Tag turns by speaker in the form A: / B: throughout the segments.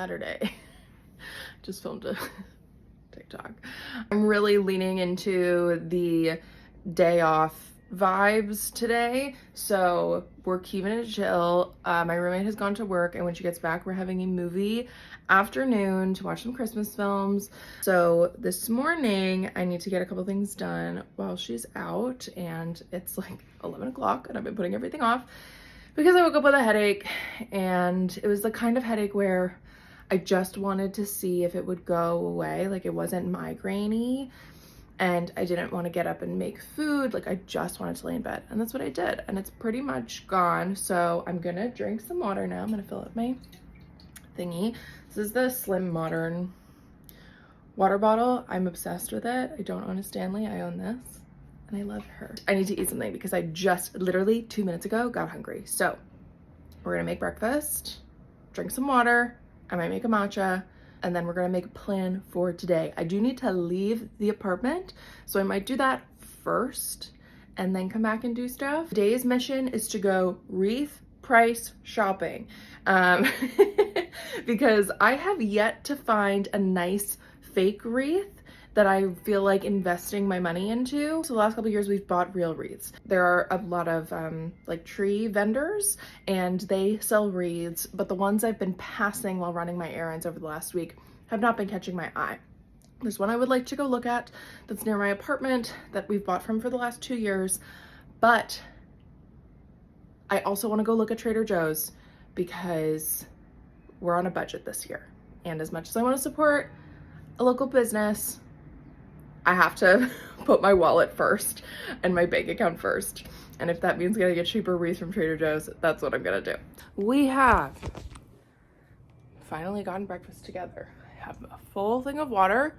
A: Saturday. Just filmed a TikTok. I'm really leaning into the day off vibes today, so we're keeping it chill. My roommate has gone to work, and when she gets back, we're having a movie afternoon to watch some Christmas films. So this morning I need to get a couple things done while she's out, and it's like 11 o'clock and I've been putting everything off because I woke up with a headache, and it was the kind of headache where I just wanted to see if it would go away. Like, it wasn't migraine-y, and I didn't want to get up and make food. Like, I just wanted to lay in bed, and that's what I did, and it's pretty much gone. So I'm gonna drink some water now. I'm gonna fill up my thingy. This is the Slim Modern water bottle. I'm obsessed with it. I don't own a Stanley. I own this, and I love her. I need to eat something because I just literally 2 minutes ago got hungry. So we're gonna make breakfast, drink some water. I might make a matcha, and then we're gonna make a plan for today. I do need to leave the apartment, so I might do that first and then come back and do stuff. Today's mission is to go wreath price shopping, because I have yet to find a nice fake wreath that I feel like investing my money into. So the last couple of years we've bought real wreaths. There are a lot of like tree vendors, and they sell wreaths, but the ones I've been passing while running my errands over the last week have not been catching my eye. There's one I would like to go look at that's near my apartment that we've bought from for the last 2 years, but I also want to go look at Trader Joe's because we're on a budget this year. And as much as I want to support a local business, I have to put my wallet first and my bank account first. And if that means getting a cheaper wreath from Trader Joe's, that's what I'm gonna do. We have finally gotten breakfast together. I have a full thing of water.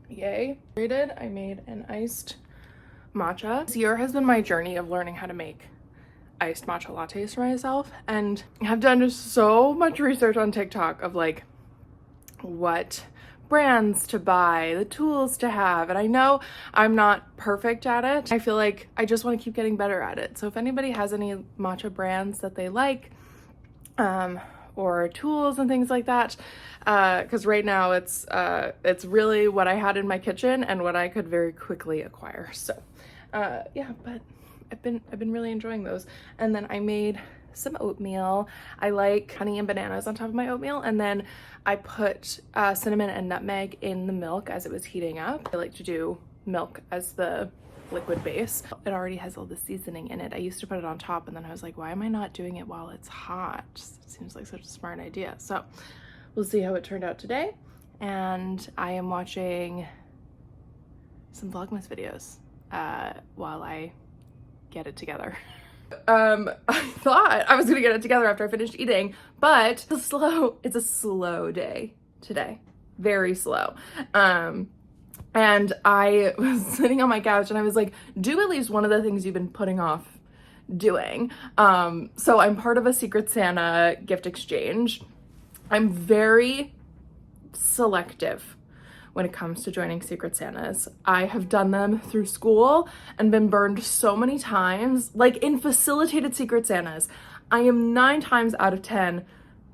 A: Yay. I made an iced matcha. This year has been my journey of learning how to make iced matcha lattes for myself, and I've done so much research on TikTok of like what brands to buy, the tools to have, and I know I'm not perfect at it. I feel like I just want to keep getting better at it. So if anybody has any matcha brands that they like, or tools and things like that, because right now it's really what I had in my kitchen and what I could very quickly acquire. So yeah, but I've been really enjoying those. And then I made some oatmeal. I like honey and bananas on top of my oatmeal, and then I put cinnamon and nutmeg in the milk as it was heating up. I like to do milk as the liquid base. It already has all the seasoning in it. I used to put it on top, and then I was like, why am I not doing it while it's hot? It seems like such a smart idea. So we'll see how it turned out today. And I am watching some Vlogmas videos while I get it together. I thought I was gonna get it together after I finished eating, but it's a slow day today. Very slow. And I was sitting on my couch and I was like, do at least one of the things you've been putting off doing. So I'm part of a Secret Santa gift exchange. I'm very selective when it comes to joining Secret Santas. I have done them through school and been burned so many times. Like in facilitated Secret Santas, I am 9 times out of 10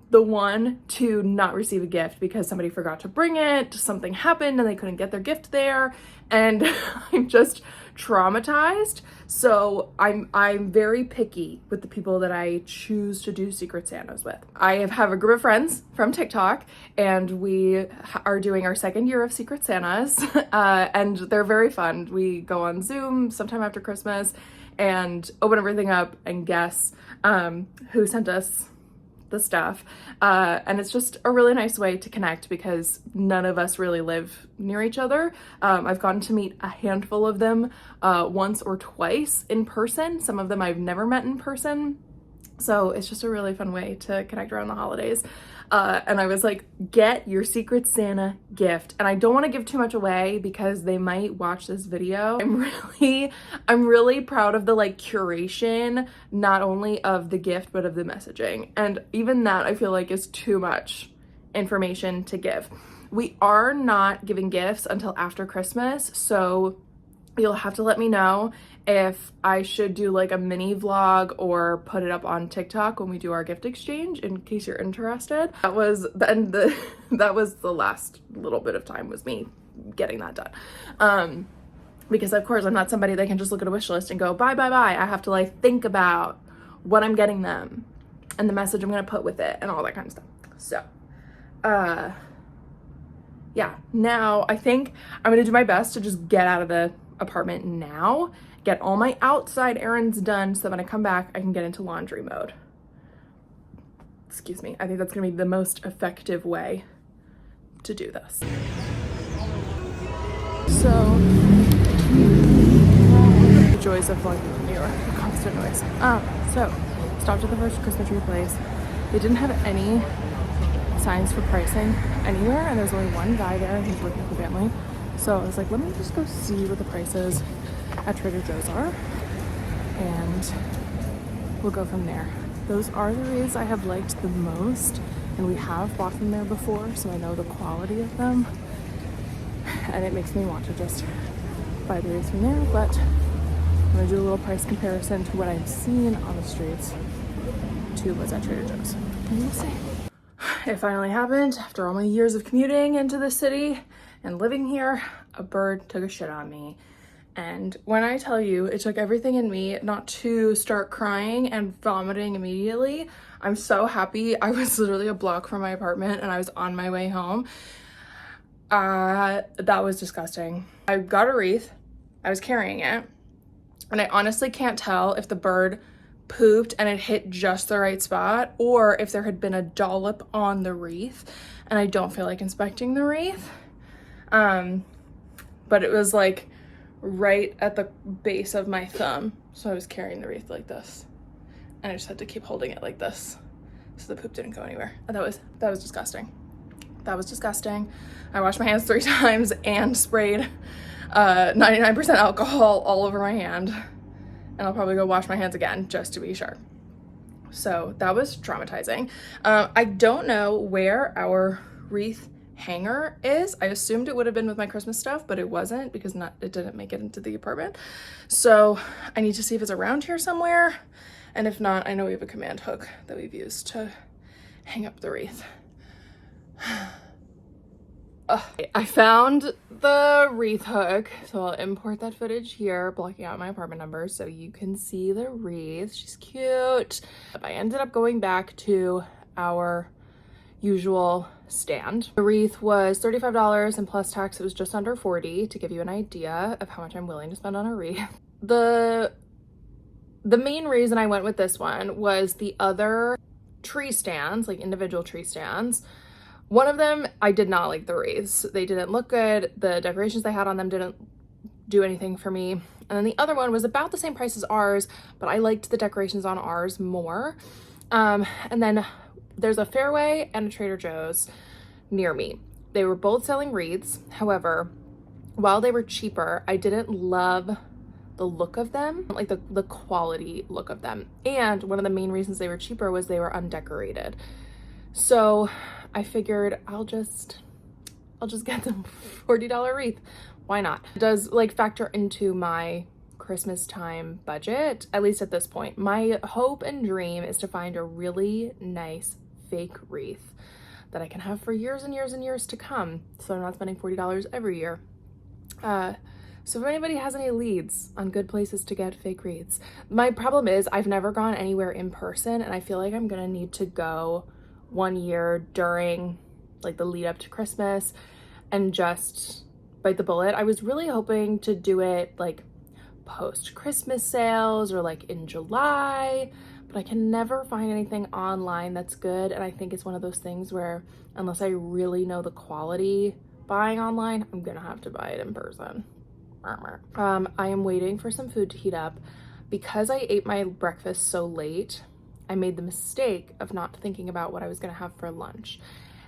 A: the one to not receive a gift because somebody forgot to bring it, something happened and they couldn't get their gift there, and I'm just traumatized. So I'm very picky with the people that I choose to do Secret Santas with. I have a group of friends from TikTok, and we are doing our 2nd year of Secret Santas, and they're very fun. We go on Zoom sometime after Christmas and open everything up and guess who sent us the stuff, and it's just a really nice way to connect because none of us really live near each other. I've gotten to meet a handful of them once or twice in person. Some of them I've never met in person, so it's just a really fun way to connect around the holidays. And I was like, get your Secret Santa gift. And I don't want to give too much away because they might watch this video. I'm really proud of the like curation, not only of the gift, but of the messaging. And even that I feel like is too much information to give. We are not giving gifts until after Christmas. So You'll have to let me know if I should do like a mini vlog or put it up on TikTok when we do our gift exchange, in case you're interested. That was that was the last little bit of time, was me getting that done. Because of course I'm not somebody that can just look at a wish list and go buy, buy, buy. I have to like think about what I'm getting them and the message I'm gonna put with it and all that kind of stuff. So yeah, now I think I'm gonna do my best to just get out of the apartment now, get all my outside errands done, so when I come back I can get into laundry mode. Excuse me. I think that's gonna be the most effective way to do this. So the joys of vlogging in New York, constant noise. So stopped at the first Christmas tree place. They didn't have any signs for pricing anywhere, and there's only one guy there who's working with the family. So I was like, let me just go see what the prices at Trader Joe's are, and we'll go from there. Those are the wreaths I have liked the most, and we have bought them there before, so I know the quality of them, and it makes me want to just buy the wreaths from there. But I'm gonna do a little price comparison to what I've seen on the streets to what's at Trader Joe's, and we'll see. It finally happened. After all my years of commuting into the city and living here, a bird took a shit on me. And when I tell you it took everything in me not to start crying and vomiting immediately, I'm so happy. I was literally a block from my apartment and I was on my way home. That was disgusting. I got a wreath, I was carrying it, and I honestly can't tell if the bird pooped and it hit just the right spot, or if there had been a dollop on the wreath, and I don't feel like inspecting the wreath. But it was like right at the base of my thumb, so I was carrying the wreath like this, and I just had to keep holding it like this so the poop didn't go anywhere. And that was disgusting. That was disgusting. I washed my hands 3 times and sprayed 99% alcohol all over my hand, and I'll probably go wash my hands again just to be sure. So that was traumatizing. I don't know where our wreath hanger is. I assumed it would have been with my Christmas stuff, but it wasn't, because it didn't make it into the apartment. So I need to see if it's around here somewhere, and if not, I know we have a command hook that we've used to hang up the wreath. I found the wreath hook, so I'll import that footage here, blocking out my apartment number so you can see the wreath. She's cute. I ended up going back to our usual stand. The wreath was $35, and plus tax it was just under $40, to give you an idea of how much I'm willing to spend on a wreath. The main reason I went with this one was the other tree stands, like individual tree stands. One of them, I did not like the wreaths. They didn't look good. The decorations they had on them didn't do anything for me. And then the other one was about the same price as ours, but I liked the decorations on ours more. And then there's a Fairway and a Trader Joe's near me. They were both selling wreaths. However, while they were cheaper, I didn't love the look of them, like the quality look of them. And one of the main reasons they were cheaper was they were undecorated. So I figured I'll just get the $40 wreath. Why not? It does like factor into my Christmas time budget, at least at this point. My hope and dream is to find a really nice fake wreath that I can have for years and years and years to come, so I'm not spending $40 every year. So if anybody has any leads on good places to get fake wreaths. My problem is I've never gone anywhere in person, and I feel like I'm gonna need to go one year during like the lead up to Christmas and just bite the bullet. I was really hoping to do it like post Christmas sales or like in July, but I can never find anything online that's good. And I think it's one of those things where unless I really know the quality buying online, I'm gonna have to buy it in person. I am waiting for some food to heat up. Because I ate my breakfast so late, I made the mistake of not thinking about what I was gonna have for lunch.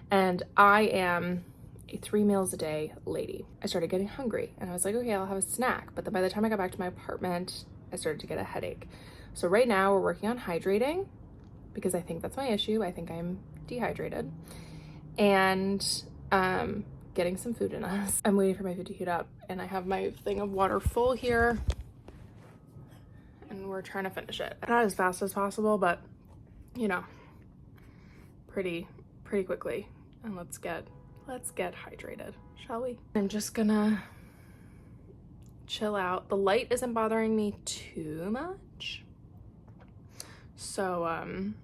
A: And I am a 3 meals a day lady. I started getting hungry and I was like, okay, I'll have a snack. But then by the time I got back to my apartment, I started to get a headache. So right now we're working on hydrating, because I think that's my issue. I think I'm dehydrated. And getting some food in us. I'm waiting for my food to heat up, and I have my thing of water full here, and we're trying to finish it. Not as fast as possible, but you know, pretty quickly. And let's get hydrated, shall we? I'm just gonna chill out. The light isn't bothering me too much, so I'm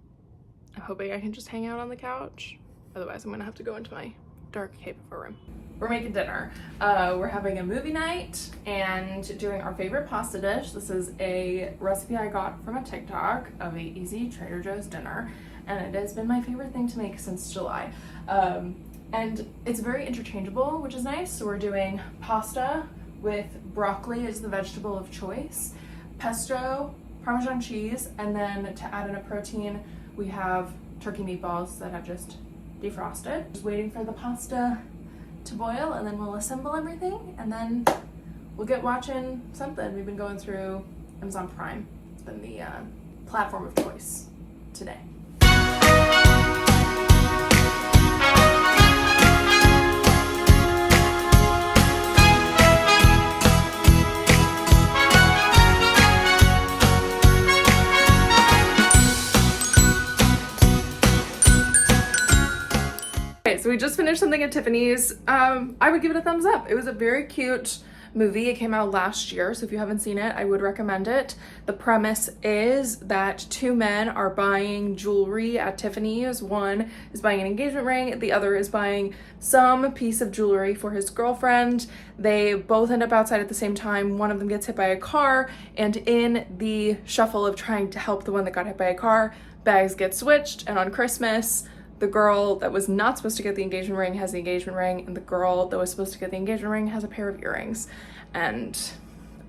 A: hoping I can just hang out on the couch. Otherwise I'm gonna have to go into my dark cave of a room. We're making dinner. We're having a movie night and doing our favorite pasta dish. This is a recipe I got from a TikTok of a easy Trader Joe's dinner, and it has been my favorite thing to make since July. And it's very interchangeable, which is nice. So we're doing pasta with broccoli as the vegetable of choice, pesto, Parmesan cheese, and then to add in a protein, we have turkey meatballs that I've just defrosted. Just waiting for the pasta to boil, and then we'll assemble everything, and then we'll get watching something. We've been going through Amazon Prime. It's been the platform of choice today. Okay, so we just finished something at Tiffany's. I would give it a thumbs up. It was a very cute movie. It came out last year, so if you haven't seen it, I would recommend it. The premise is that two men are buying jewelry at Tiffany's. One is buying an engagement ring, the other is buying some piece of jewelry for his girlfriend. They both end up outside at the same time. One of them gets hit by a car, and in the shuffle of trying to help the one that got hit by a car, bags get switched, and on Christmas, the girl that was not supposed to get the engagement ring has the engagement ring, and the girl that was supposed to get the engagement ring has a pair of earrings, and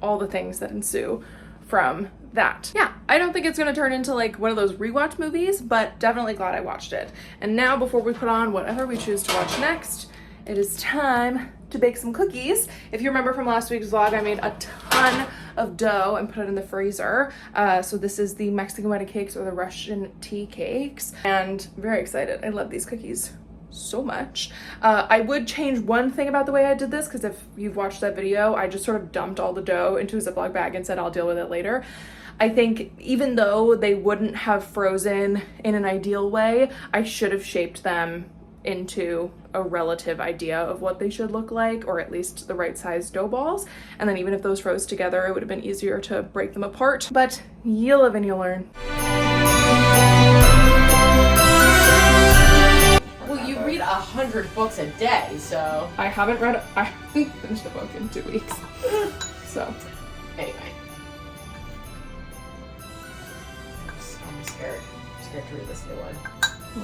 A: all the things that ensue from that. Yeah, I don't think it's gonna turn into like one of those rewatch movies, but definitely glad I watched it. And now, before we put on whatever we choose to watch next, it is time to bake some cookies. If you remember from last week's vlog, I made a ton of dough and put it in the freezer. So this is the Mexican wedding cakes, or the Russian tea cakes, and I'm very excited. I love these cookies so much. I would change one thing about the way I did this, because if you've watched that video, I just sort of dumped all the dough into a Ziploc bag and said I'll deal with it later. I think even though they wouldn't have frozen in an ideal way, I should have shaped them into a relative idea of what they should look like, or at least the right size dough balls. And then even if those froze together, it would have been easier to break them apart. But you live and you learn.
B: Well, you read 100 books a day, so...
A: I haven't finished a book in 2 weeks. So,
B: anyway. I'm scared. I'm scared to read this new one.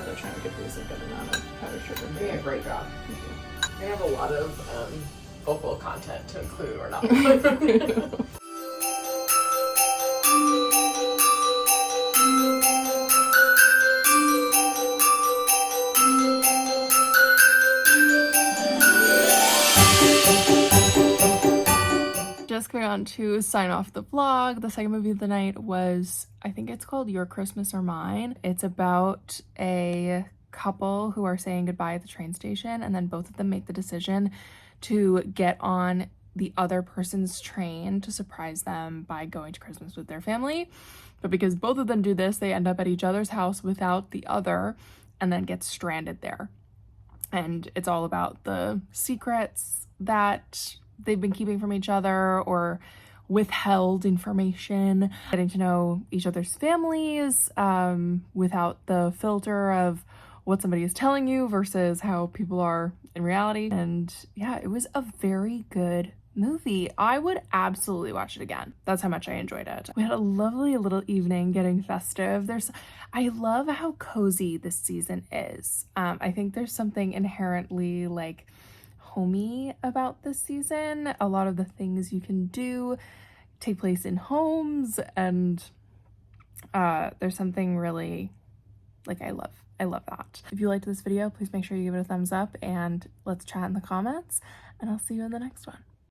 A: they're trying to get these a good amount of powdered sugar.
B: You're doing a great job. I have a lot of vocal content to include or not include.
A: Just going on to sign off the vlog. The second movie of the night was, I think it's called Your Christmas or Mine. It's about a couple who are saying goodbye at the train station, and then both of them make the decision to get on the other person's train to surprise them by going to Christmas with their family. But because both of them do this, they end up at each other's house without the other, and then get stranded there. And it's all about the secrets that they've been keeping from each other, or withheld information, getting to know each other's families without the filter of what somebody is telling you versus how people are in reality. And yeah, it was a very good movie. I would absolutely watch it again. That's how much I enjoyed it. We had a lovely little evening getting festive. I love how cozy this season is. I think there's something inherently like homey about this season. A lot of the things you can do take place in homes, and there's something really like I love that. If you liked this video, please make sure you give it a thumbs up, and let's chat in the comments, and I'll see you in the next one.